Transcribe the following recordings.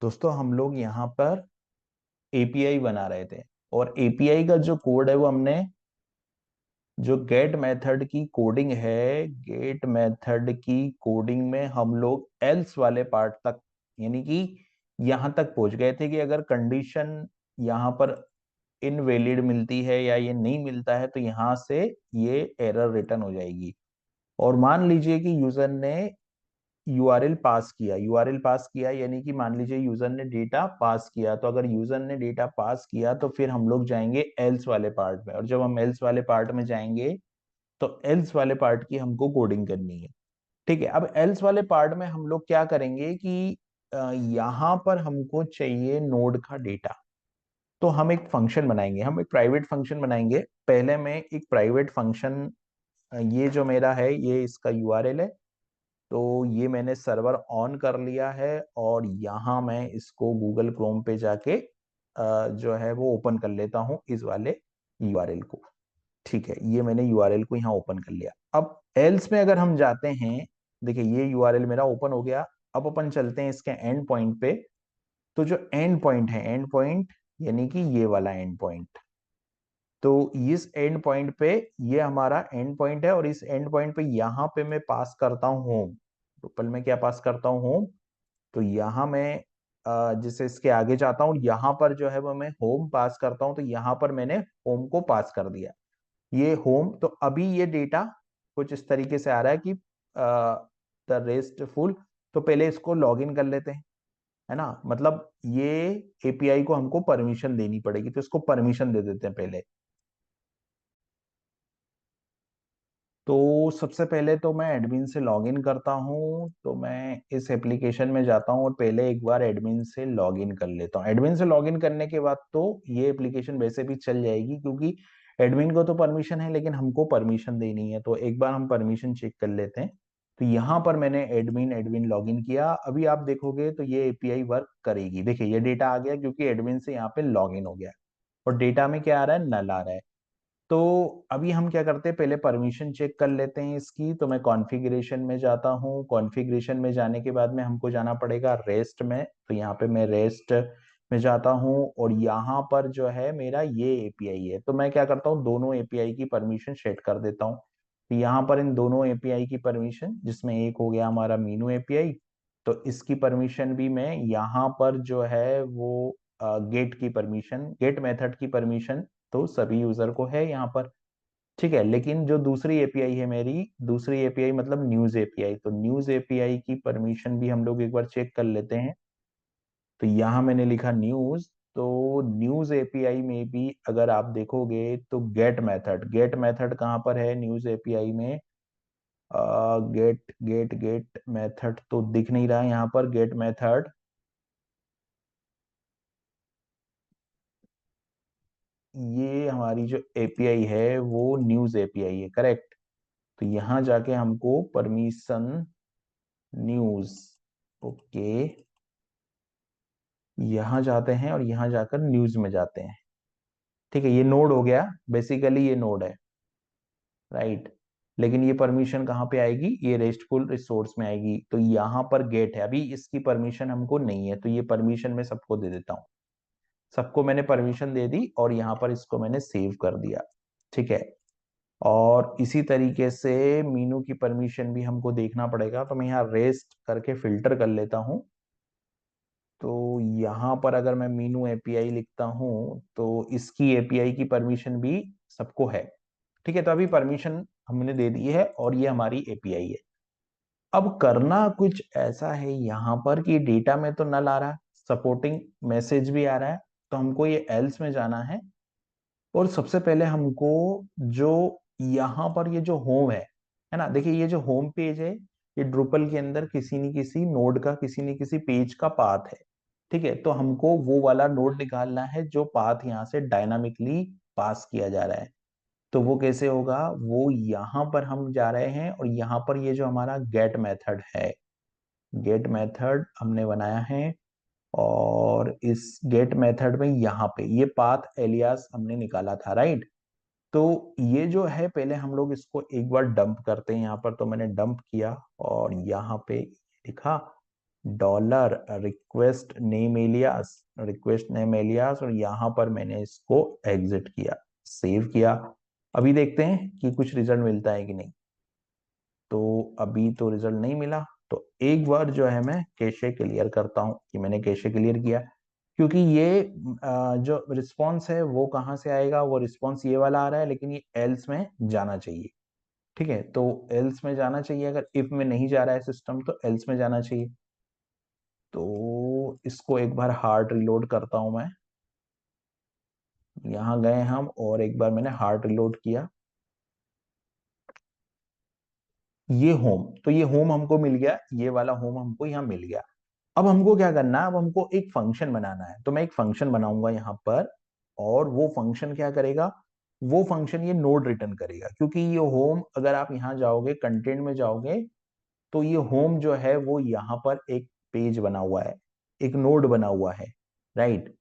दोस्तों हम लोग यहाँ पर एपीआई बना रहे थे और एपीआई का जो कोड है वो हमने जो गेट मेथड की कोडिंग है, गेट मेथड की कोडिंग में हम लोग एल्स वाले पार्ट तक यानी कि यहां तक पहुंच गए थे कि अगर कंडीशन यहाँ पर इनवैलिड मिलती है या ये नहीं मिलता है तो यहाँ से ये एरर रिटर्न हो जाएगी। और मान लीजिए कि यूजर ने यूआरएल पास किया, यूआरएल पास किया यानी कि मान लीजिए यूजर ने डेटा पास किया, तो अगर यूजर ने डेटा पास किया तो फिर हम लोग जाएंगे एल्स वाले पार्ट में, और जब हम एल्स वाले पार्ट में जाएंगे तो एल्स वाले पार्ट की हमको कोडिंग करनी है। ठीक है, अब एल्स वाले पार्ट में हम लोग क्या करेंगे कि यहाँ पर हमको चाहिए नोड का डेटा। तो हम एक फंक्शन बनाएंगे, हम एक प्राइवेट फंक्शन बनाएंगे। पहले मैं एक प्राइवेट फंक्शन, ये जो मेरा है ये इसका यूआरएल है, तो ये मैंने सर्वर ऑन कर लिया है और यहाँ मैं इसको गूगल क्रोम पे जाके जो है वो ओपन कर लेता हूँ इस वाले यूआरएल को। ठीक है, ये मैंने यूआरएल को यहाँ ओपन कर लिया। अब एल्स में अगर हम जाते हैं, देखिए ये यूआरएल मेरा ओपन हो गया। अब अपन चलते हैं इसके एंड पॉइंट पे। तो जो एंड पॉइंट है, एंड पॉइंट यानी कि ये वाला एंड पॉइंट, तो इस एंड पॉइंट पे ये हमारा एंड पॉइंट है और इस एंड पॉइंट पे यहाँ पे मैं पास करता हूँ होम। टोटल में क्या पास करता हूँ, होम। तो यहाँ मैं जिससे इसके आगे जाता हूँ, यहाँ पर जो है वो मैं होम पास करता हूँ, तो यहाँ पर मैंने होम को पास कर दिया, ये होम। तो अभी ये डेटा कुछ इस तरीके से आ रहा है कि द रेस्टफुल। तो पहले इसको लॉग इन कर लेते हैं, है ना। मतलब ये एपीआई को हमको परमिशन देनी पड़ेगी, तो इसको परमिशन दे देते हैं पहले। तो सबसे पहले तो मैं एडमिन से लॉगिन करता हूँ, तो मैं इस एप्लीकेशन में जाता हूँ और पहले एक बार एडमिन से लॉगिन कर लेता हूँ। एडमिन से लॉगिन करने के बाद तो ये एप्लीकेशन वैसे भी चल जाएगी, क्योंकि एडमिन को तो परमिशन है लेकिन हमको परमिशन देनी है, तो एक बार हम परमिशन चेक कर लेते हैं। तो यहाँ पर मैंने एडमिन एडमिन लॉगिन किया। अभी आप देखोगे तो ये एपीआई वर्क करेगी। देखिए ये डेटा आ गया क्योंकि एडमिन से यहाँ पे लॉगिन हो गया, और डेटा में क्या आ रहा है, नल आ रहा है। तो अभी हम क्या करते हैं, पहले परमिशन चेक कर लेते हैं इसकी। तो मैं कॉन्फ़िगरेशन में जाता हूँ, कॉन्फ़िगरेशन में जाने के बाद में हमको जाना पड़ेगा रेस्ट में। तो यहाँ पे मैं रेस्ट में जाता हूँ और यहाँ पर जो है मेरा ये एपीआई है, तो मैं क्या करता हूँ, दोनों एपीआई की परमिशन सेट कर देता हूँ। तो यहाँ पर इन दोनों एपीआई की परमिशन, जिसमें एक हो गया हमारा मीनू एपीआई, तो इसकी परमिशन भी मैं यहाँ पर जो है वो गेट की परमिशन, गेट मेथड की परमिशन तो सभी यूजर को है यहाँ पर। ठीक है, लेकिन जो दूसरी एपीआई है मेरी, दूसरी एपीआई मतलब न्यूज एपीआई, तो न्यूज एपीआई की परमिशन भी हम लोग एक बार चेक कर लेते हैं। तो यहाँ मैंने लिखा न्यूज। तो न्यूज एपीआई में भी अगर आप देखोगे तो गेट मेथड, गेट मेथड कहाँ पर है न्यूज एपीआई में, गेट गेट गेट मेथड तो दिख नहीं रहा है यहाँ पर, गेट मेथड। ये हमारी जो एपीआई है वो न्यूज एपीआई है, करेक्ट। तो यहाँ जाके हमको परमिशन न्यूज, ओके, यहाँ जाते हैं और यहाँ जाकर न्यूज में जाते हैं। ठीक है, ये नोड हो गया, बेसिकली ये नोड है, राइट। लेकिन ये परमिशन कहाँ पे आएगी, ये रेस्टफुल रिसोर्स में आएगी। तो यहाँ पर गेट है, अभी इसकी परमिशन हमको नहीं है, तो ये परमिशन मैं सबको दे देता हूँ। सबको मैंने परमिशन दे दी और यहाँ पर इसको मैंने सेव कर दिया। ठीक है, और इसी तरीके से मीनू की परमिशन भी हमको देखना पड़ेगा, तो मैं यहाँ रेस्ट करके फिल्टर कर लेता हूँ। तो यहाँ पर अगर मैं मीनू एपीआई लिखता हूँ तो इसकी एपीआई की परमिशन भी सबको है। ठीक है, तो अभी परमिशन हमने दे दी है और ये हमारी एपीआई है। अब करना कुछ ऐसा है यहाँ पर कि डेटा में तो नल आ रहा है, सपोर्टिंग मैसेज भी आ रहा है, तो हमको ये एल्स में जाना है। और सबसे पहले हमको जो यहाँ पर ये जो होम है ना, देखिए ये जो होम पेज है, ये ड्रुपल के अंदर किसी न किसी नोड का, किसी न किसी पेज का पाथ है। ठीक है, तो हमको वो वाला नोड निकालना है जो पाथ यहाँ से डायनामिकली पास किया जा रहा है। तो वो कैसे होगा, वो यहाँ पर हम जा रहे हैं और यहाँ पर ये जो हमारा गेट मेथड है, गेट मेथड हमने बनाया है, और इस गेट मेथड में यहाँ पे ये पाथ एलियास हमने निकाला था, राइट। तो ये जो है पहले हम लोग इसको एक बार डंप करते हैं यहाँ पर, तो मैंने डंप किया और यहाँ पे लिखा dollar request name alias, request name alias, और यहां पर मैंने इसको एग्जिट किया, सेव किया। अभी देखते हैं कि कुछ रिजल्ट मिलता है कि नहीं। तो अभी तो रिजल्ट नहीं मिला। तो एक बार जो है मैं कैशे क्लियर करता हूं कि मैंने कैशे क्लियर किया, क्योंकि ये जो रिस्पॉन्स है वो कहाँ से आएगा, वो रिस्पॉन्स ये वाला आ रहा है, लेकिन ये एल्स में जाना चाहिए। ठीक है, तो एल्स में जाना चाहिए। अगर इफ में नहीं जा रहा है सिस्टम तो एल्स में जाना चाहिए। तो इसको एक बार हार्ड रिलोड करता हूं मैं। यहाँ गए हम और एक बार मैंने हार्ड रिलोड किया। ये होम, तो ये होम हमको मिल गया, ये वाला होम हमको यहाँ मिल गया। अब हमको क्या करना है, अब हमको एक फंक्शन बनाना है। तो मैं एक फंक्शन बनाऊंगा यहाँ पर, और वो फंक्शन क्या करेगा, वो फंक्शन ये नोड रिटर्न करेगा। क्योंकि ये होम, अगर आप यहाँ जाओगे कंटेंट में जाओगे, तो ये होम जो है वो यहाँ पर एक पेज बना हुआ है, एक नोड बना हुआ है, राइट।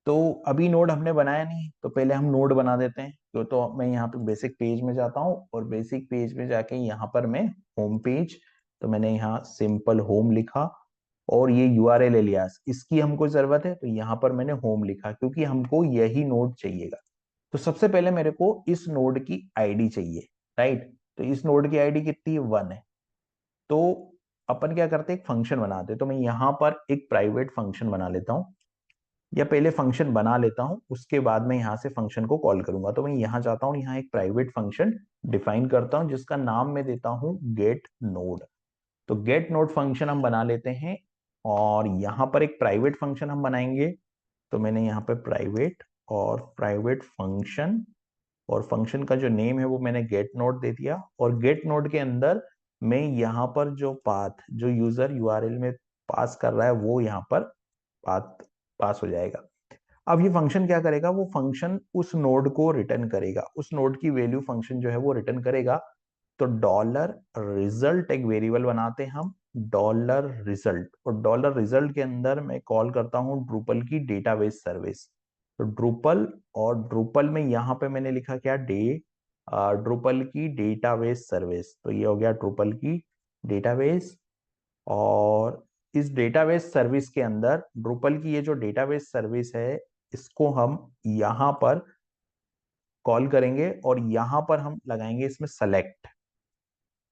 तो अभी नोड हमने बनाया नहीं, तो पहले हम नोड बना देते हैं। तो मैं यहाँ पे बेसिक पेज में जाता हूँ, और बेसिक पेज में जाके यहाँ पर मैं होम पेज, तो मैंने यहाँ सिंपल होम लिखा, और ये यूआरएल एलियास इसकी हमको जरूरत है, तो यहाँ पर मैंने होम लिखा, क्योंकि हमको यही नोड चाहिएगा। तो सबसे पहले मेरे को इस नोड की आईडी चाहिए, राइट। तो इस नोड की आईडी कितनी है, 1 है। तो अपन क्या करते हैं, एक फंक्शन बनाते हैं। तो मैं यहाँ पर एक प्राइवेट फंक्शन बना लेता हूँ, या पहले फंक्शन बना लेता हूँ, उसके बाद मैं यहाँ से फंक्शन को कॉल करूंगा। तो मैं यहाँ जाता हूँ, यहाँ एक प्राइवेट फंक्शन डिफाइन करता हूँ, जिसका नाम मैं देता हूँ गेट नोड। तो गेट नोड फंक्शन हम बना लेते हैं, और यहाँ पर एक प्राइवेट फंक्शन हम बनाएंगे। तो मैंने यहाँ पे प्राइवेट और प्राइवेट फंक्शन, और फंक्शन का जो नेम है वो मैंने गेट नोड दे दिया। और गेट नोड के अंदर मैं यहाँ पर जो पाथ, जो यूजर यूआरएल में पास कर रहा है, वो यहाँ पर पाथ पास हो जाएगा। अब ये फंक्शन क्या करेगा, वो फंक्शन उस नोड को रिटर्न करेगा, उस नोड की वैल्यू फंक्शन जो है वो रिटर्न करेगा। तो डॉलर रिजल्ट एक वेरिएबल बनाते हैं हम, डॉलर रिजल्ट, और डॉलर रिजल्ट के अंदर मैं कॉल करता हूँ ड्रूपल की डेटाबेस सर्विस। तो ड्रूपल, और ड्रूपल में यहाँ पे मैंने लिखा क्या, ड्रूपल की डेटाबेस सर्विस। तो ये हो गया ड्रूपल की डेटाबेस। और इस डेटाबेस सर्विस के अंदर ड्रूपल की ये जो डेटाबेस सर्विस है, इसको हम यहाँ पर कॉल करेंगे, और यहाँ पर हम लगाएंगे इसमें सेलेक्ट।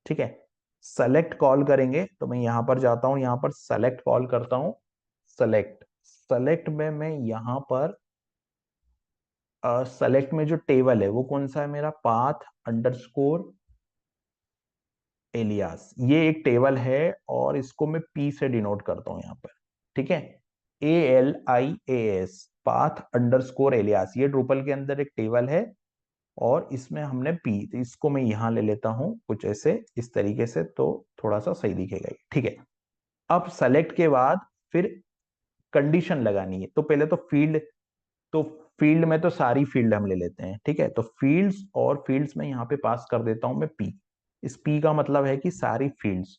ठीक है, सेलेक्ट कॉल करेंगे। तो मैं यहाँ पर जाता हूँ, यहाँ पर सेलेक्ट कॉल करता हूँ। सेलेक्ट, सेलेक्ट में मैं यहाँ पर सेलेक्ट में जो टेबल है वो कौन सा है, मेरा पाथ अंडरस्कोर एलियास, ये एक टेबल है, और इसको मैं पी से डिनोट करता हूं यहाँ पर। ठीक है, ALIAS, पाथ अंडरस्कोर एलियास, ये ड्रूपल के अंदर एक टेबल है, और इसमें हमने पी, तो इसको मैं यहाँ ले लेता हूँ कुछ ऐसे इस तरीके से, तो थोड़ा सा सही दिखेगा ये। ठीक है, अब सेलेक्ट के बाद फिर कंडीशन लगानी है। तो पहले तो फील्ड, तो फील्ड में तो सारी फील्ड हम ले लेते हैं। ठीक है, तो फील्ड्स, और फील्ड्स में यहाँ पे पास कर देता हूं मैं पी। इस पी का मतलब है कि सारी फील्ड्स।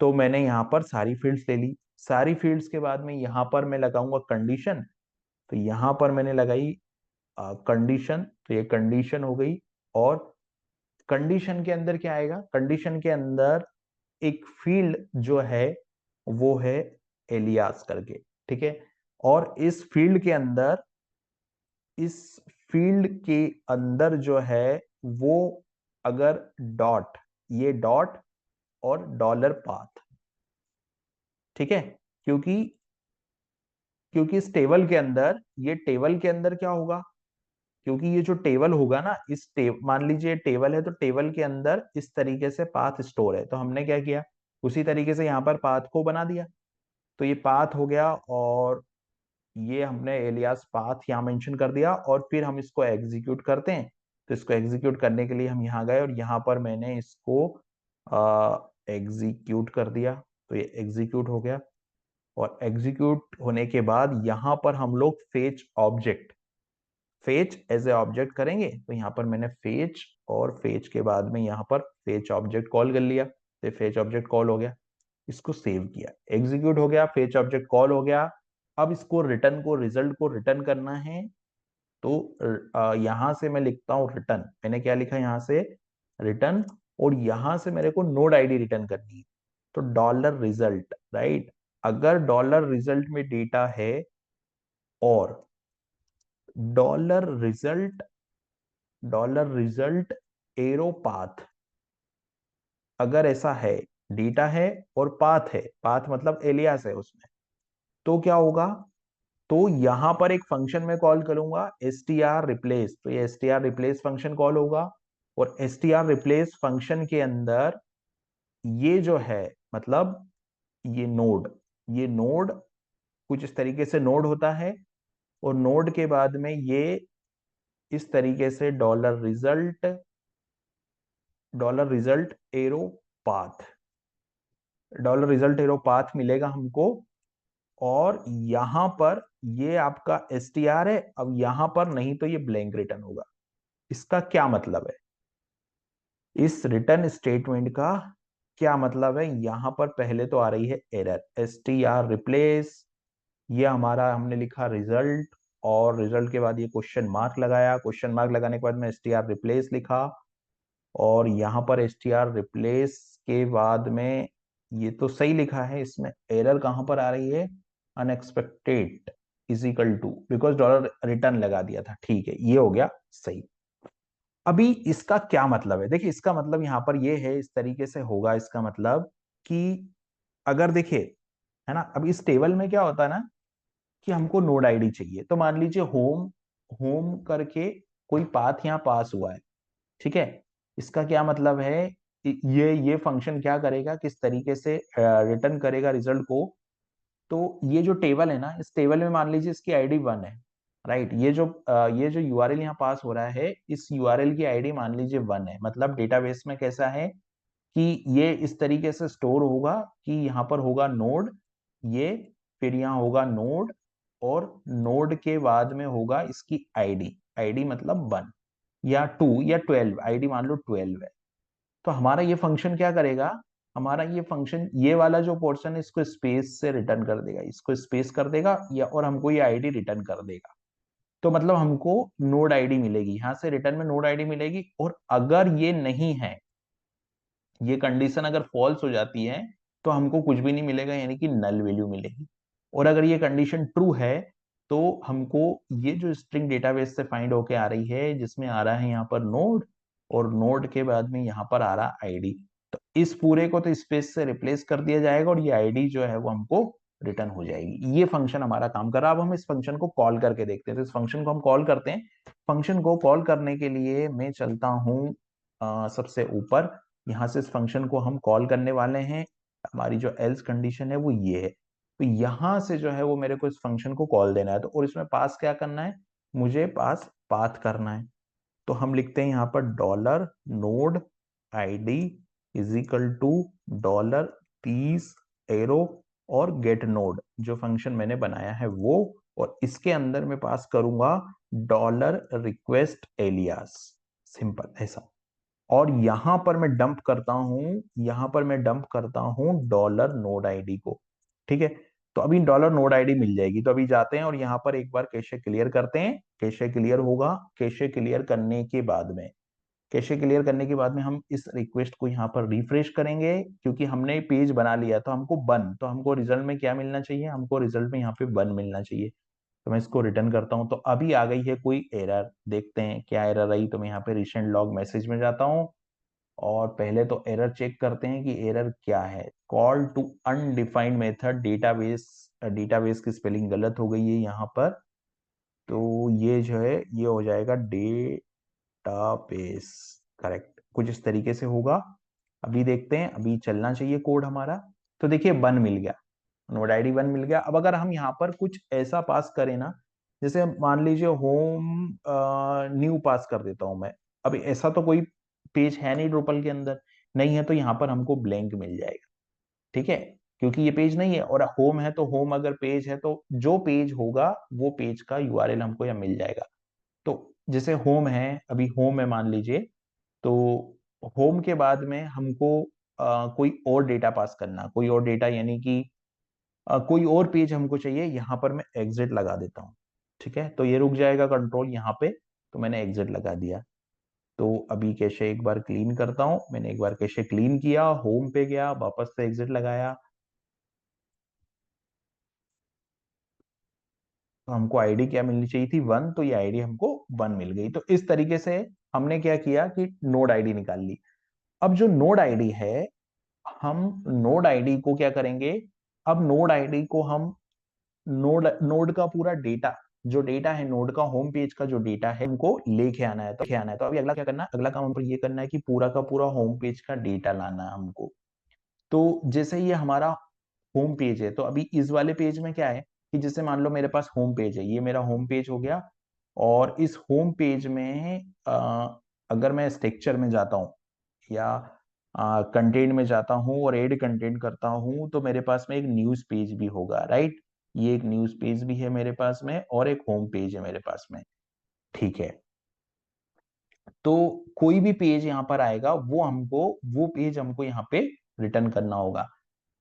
तो मैंने यहाँ पर सारी फील्ड्स ले ली। सारी फील्ड्स के बाद में यहाँ पर मैं लगाऊंगा कंडीशन। तो यहाँ पर मैंने लगाई कंडीशन, तो ये कंडीशन हो गई। और कंडीशन के अंदर क्या आएगा, कंडीशन के अंदर एक फील्ड जो है वो है एलियास करके। ठीक है, और इस फील्ड के अंदर, इस फील्ड के अंदर जो है वो, अगर डॉट, ये डॉट और डॉलर पाथ। ठीक है, क्योंकि क्योंकि इस टेबल के अंदर, ये टेबल के अंदर क्या होगा, क्योंकि ये जो टेबल होगा ना, मान लीजिए टेबल है, तो टेबल के अंदर इस तरीके से पाथ स्टोर है। तो हमने क्या किया, उसी तरीके से यहाँ पर पाथ को बना दिया। तो ये पाथ हो गया, और ये हमने एलियास पाथ यहाँ मेंशन कर दिया, और फिर हम इसको एग्जीक्यूट करते हैं। तो इसको एग्जीक्यूट करने के लिए हम यहाँ गए, और यहाँ पर मैंने इसको एग्जीक्यूट कर दिया। तो ये एग्जीक्यूट हो गया, और एग्जीक्यूट होने के बाद यहाँ पर हम लोग fetch object, fetch as a object करेंगे। तो यहाँ पर मैंने फेच, और फेच के बाद में यहाँ पर फेच ऑब्जेक्ट कॉल कर लिया। तो फेच ऑब्जेक्ट कॉल हो गया, इसको सेव किया, एग्जीक्यूट हो गया, फेच ऑब्जेक्ट कॉल हो गया। अब इसको रिटर्न को, रिजल्ट को रिटर्न करना है। तो यहां से मैं लिखता हूं रिटर्न, मैंने क्या लिखा यहां से, रिटर्न। और यहां से मेरे को नोड आईडी रिटर्न करनी है। तो डॉलर रिजल्ट, राइट, अगर डॉलर रिजल्ट में डेटा है और डॉलर रिजल्ट एरो पाथ, अगर ऐसा है, डेटा है और पाथ है, पाथ मतलब एलियास है उसमें, तो क्या होगा, तो यहां पर एक फंक्शन में कॉल करूंगा str replace, तो ये str replace फंक्शन कॉल होगा। और str replace फंक्शन के अंदर ये जो है, मतलब ये नोड, ये नोड कुछ इस तरीके से नोड होता है। और नोड के बाद में ये इस तरीके से dollar result arrow path, dollar result arrow path मिलेगा हमको। और यहां पर ये आपका str है, अब यहां पर नहीं तो ये ब्लैंक रिटर्न होगा। इसका क्या मतलब है, इस रिटर्न स्टेटमेंट का क्या मतलब है, यहां पर पहले तो आ रही है एरर str replace, ये हमारा हमने लिखा रिजल्ट, और रिजल्ट के बाद ये क्वेश्चन मार्क लगाया, क्वेश्चन मार्क लगाने के बाद में str replace लिखा। और यहाँ पर str replace के बाद में ये तो सही लिखा है, इसमें एरर कहां पर आ रही है, unexpected equal to, because dollar return लगा दिया था, ठीक है ये हो गया सही। अभी इसका क्या मतलब है, देखिए इसका मतलब यहां पर ये है, इस तरीके से होगा इसका मतलब कि अगर देखिए, है ना, अब इस टेबल में क्या होता है ना कि हमको नोड आईडी चाहिए, तो मान लीजिए होम, होम करके कोई पाथ यहाँ पास हुआ है, ठीक है। इसका क्या मतलब है, ये फंक्शन क्या करेगा, किस तरीके से रिटर्न करेगा रिजल्ट को। तो ये जो टेबल है ना, इस टेबल में मान लीजिए इसकी आईडी 1 है, राइट। ये जो यूआरएल यहाँ पास हो रहा है, इस यूआरएल की आईडी मान लीजिए 1 है। मतलब डेटाबेस में कैसा है कि ये इस तरीके से स्टोर होगा कि यहाँ पर होगा नोड, ये, फिर यहाँ होगा नोड, और नोड के बाद में होगा इसकी आईडी, आईडी मतलब 1 या 2 या 12, आईडी मान लो 12 है। तो हमारा ये फंक्शन क्या करेगा, हमारा ये फंक्शन ये वाला जो पोर्शन है इसको स्पेस से रिटर्न कर देगा, इसको स्पेस कर देगा, या और हमको ये आईडी रिटर्न कर देगा। तो मतलब हमको नोड आईडी मिलेगी, यहां से रिटर्न में नोड आईडी मिलेगी। और अगर ये नहीं है, ये कंडीशन अगर फॉल्स हो जाती है, तो हमको कुछ भी नहीं मिलेगा, यानी कि नल वैल्यू मिलेगी। और अगर ये कंडीशन ट्रू है, तो हमको ये जो स्ट्रिंग डेटाबेस से फाइंड होके आ रही है, जिसमें आ रहा है यहाँ पर नोड, और नोड के बाद में यहाँ पर आ रहा आईडी, तो इस पूरे को तो स्पेस से रिप्लेस कर दिया जाएगा, और ये आईडी जो है वो हमको रिटर्न हो जाएगी। ये फंक्शन हमारा काम कर रहा है। अब हम इस फंक्शन को कॉल करके देखते हैं, तो इस फंक्शन को हम कॉल करते हैं। फंक्शन को कॉल करने के लिए मैं चलता हूँ सबसे ऊपर, यहाँ से इस फंक्शन को हम कॉल करने वाले हैं। हमारी जो एल्स कंडीशन है वो ये है, तो यहाँ से जो है वो मेरे को इस फंक्शन को कॉल देना है। तो और इसमें पास क्या करना है, मुझे पास पाथ करना है। तो हम लिखते हैं यहाँ पर dollar node ID is equal to dollar 30 arrow और गेट नोड, जो फंक्शन मैंने बनाया है वो। और इसके अंदर मैं पास करूंगा डॉलर रिक्वेस्ट एलियास, सिंपल ऐसा। और यहां पर मैं डंप करता हूं, यहां पर मैं डंप करता हूं डॉलर नोड आईडी को, ठीक है। तो अभी डॉलर नोड आईडी मिल जाएगी। तो अभी जाते हैं और यहाँ पर एक बार कैशे क्लियर करते हैं, कैशे क्लियर होगा। कैशे क्लियर करने के बाद में, कैशे क्लियर करने के बाद में हम इस रिक्वेस्ट को यहाँ पर रिफ्रेश करेंगे, क्योंकि हमने पेज बना लिया, तो हमको बन, तो हमको रिजल्ट में क्या मिलना चाहिए, हमको रिजल्ट में यहाँ पे बन मिलना चाहिए। तो मैं इसको रिटर्न करता हूँ, तो अभी आ गई है कोई एरर, देखते हैं क्या एरर आई। तो मैं यहाँ पे रिसेंट लॉग मैसेज में जाता हूँ, और पहले तो एरर चेक करते हैं कि एरर क्या है। Call to undefined method database, database की स्पेलिंग गलत हो गई है यहाँ पर। तो ये जो है ये हो जाएगा डेटाबेस, करेक्ट, कुछ इस तरीके से होगा। अभी देखते हैं, अभी चलना चाहिए कोड हमारा। तो देखिए 1 मिल गया, नोड आईडी 1 मिल गया। अब अगर हम यहाँ पर कुछ ऐसा पास करें ना, जैसे मान लीजिए होम न्यू पास कर देता हूं मैं। अब ऐसा तो कोई पेज है नहीं ड्रूपल के अंदर, नहीं है, तो यहाँ पर हमको ब्लैंक मिल जाएगा, ठीक है। क्योंकि ये पेज नहीं है, और होम है तो होम अगर पेज है तो जो पेज होगा वो पेज का यूआरएल हमको यहाँ मिल जाएगा। तो जैसे होम है, अभी होम है मान लीजिए, तो होम के बाद में हमको कोई और डेटा पास करना, कोई और डेटा, यानी कि कोई और पेज हमको चाहिए। यहाँ पर मैं एग्जिट लगा देता हूँ, ठीक है। तो ये रुक जाएगा कंट्रोल यहाँ पे, तो मैंने एग्जिट लगा दिया। तो अभी कैशे एक बार क्लीन करता हूँ, मैंने एक बार कैशे क्लीन किया, होम पे गया, वापस से एग्जिट लगाया। तो हमको आईडी क्या मिलनी चाहिए थी, 1, तो ये आईडी हमको 1 मिल गई। तो इस तरीके से हमने क्या किया कि नोड आईडी निकाल ली। अब जो नोड आईडी है, हम नोड आईडी को क्या करेंगे, अब नोड आईडी को हम नोड नोड का पूरा डेटा, जो डेटा है नोड का होम पेज का जो डेटा है हमको लेके आना है। तो अभी अगला क्या करना है, अगला काम हमको ये करना है कि पूरा का पूरा होम पेज का डेटा लाना है हमको। तो जैसे ये हमारा होम पेज है, तो अभी इस वाले पेज में क्या है कि जैसे मान लो मेरे पास होम पेज है, ये मेरा होम पेज हो गया। और इस होम पेज में अगर मैं स्ट्रक्चर में जाता हूँ या कंटेंट में जाता हूँ और ऐड कंटेंट करता हूँ, तो मेरे पास में एक न्यूज पेज भी होगा, राइट। ये एक न्यूज पेज भी है मेरे पास में और एक होम पेज है मेरे पास में। ठीक है। तो कोई भी पेज यहाँ पर आएगा, वो पेज हमको यहाँ पे रिटर्न करना होगा।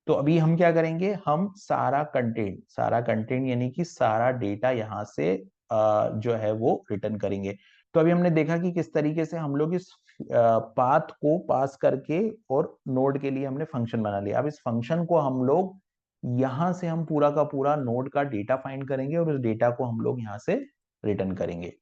तो अभी हम क्या करेंगे, हम सारा कंटेंट यानी कि सारा डेटा यहाँ से जो है वो रिटर्न करेंगे। तो अभी हमने देखा कि किस तरीके से हम लोग इस पाथ को पास करके और नोड के लिए हमने फंक्शन बना लिया। अब इस फंक्शन को हम लोग यहाँ से हम पूरा का पूरा नोड का डेटा फाइंड करेंगे और उस डेटा को हम लोग यहाँ से रिटर्न करेंगे।